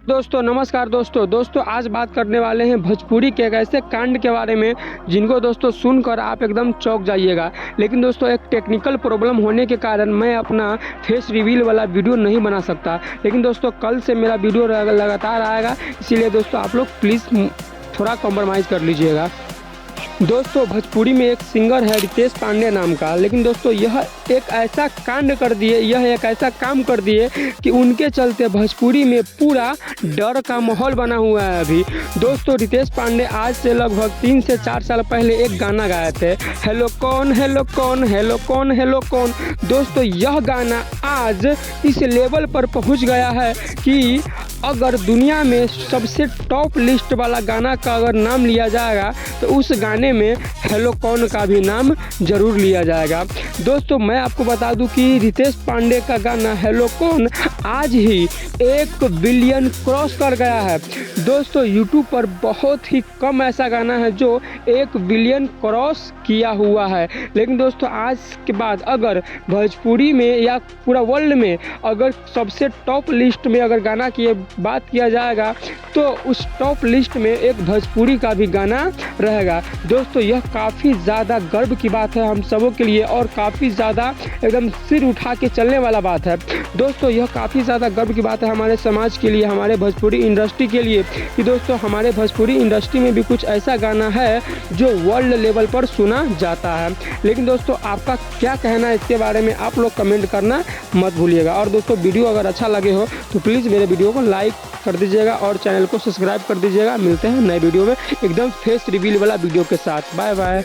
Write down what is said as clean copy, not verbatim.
दोस्तों नमस्कार दोस्तों आज बात करने वाले हैं भोजपुरी के एक ऐसे कांड के बारे में जिनको दोस्तों सुनकर आप एकदम चौंक जाइएगा। लेकिन दोस्तों एक टेक्निकल प्रॉब्लम होने के कारण मैं अपना फेस रिवील वाला वीडियो नहीं बना सकता। लेकिन दोस्तों कल से मेरा वीडियो लगातार आएगा, इसीलिए दोस्तों आप लोग प्लीज़ थोड़ा कॉम्प्रोमाइज़ कर लीजिएगा। दोस्तों भोजपुरी में एक सिंगर है रितेश पांडे नाम का, लेकिन दोस्तों यह एक ऐसा कांड कर दिए, यह एक ऐसा काम कर दिए कि उनके चलते भोजपुरी में पूरा डर का माहौल बना हुआ है। अभी दोस्तों रितेश पांडे आज से लगभग 3 से 4 साल पहले एक गाना गाए थे, हेलो कौन हेलो कौन हेलो कौन हेलो कौन। दोस्तों यह गाना आज इस लेवल पर पहुंच गया है कि अगर दुनिया में सबसे टॉप लिस्ट वाला गाना का अगर नाम लिया जाएगा तो उस गाने में हेलो कौन का भी नाम ज़रूर लिया जाएगा। दोस्तों मैं आपको बता दूं कि रितेश पांडे का गाना हेलो कौन आज ही 1 बिलियन क्रॉस कर गया है। दोस्तों यूट्यूब पर बहुत ही कम ऐसा गाना है जो 1 बिलियन क्रॉस किया हुआ है। लेकिन दोस्तों आज के बाद अगर भोजपुरी में या पूरा वर्ल्ड में अगर सबसे टॉप लिस्ट में अगर गाना की बात किया जाएगा तो उस टॉप लिस्ट में एक भोजपुरी का भी गाना रहेगा। दोस्तों यह काफ़ी ज़्यादा गर्व की बात है हम सबों के लिए और काफ़ी ज़्यादा एकदम सिर उठा के चलने वाला बात है। दोस्तों यह काफ़ी ज़्यादा गर्व की बात है हमारे समाज के लिए, हमारे भोजपुरी इंडस्ट्री के लिए कि दोस्तों हमारे भोजपुरी इंडस्ट्री में भी कुछ ऐसा गाना है जो वर्ल्ड लेवल पर सुना जाता है। लेकिन दोस्तों आपका क्या कहना है इसके बारे में आप लोग कमेंट करना मत भूलिएगा। और दोस्तों वीडियो अगर अच्छा लगे हो तो प्लीज़ मेरे वीडियो को लाइक कर दीजिएगा और चैनल को सब्सक्राइब कर दीजिएगा। मिलते हैं नए वीडियो में एकदम फेस रिवील वाला वीडियो के साथ। Bye bye.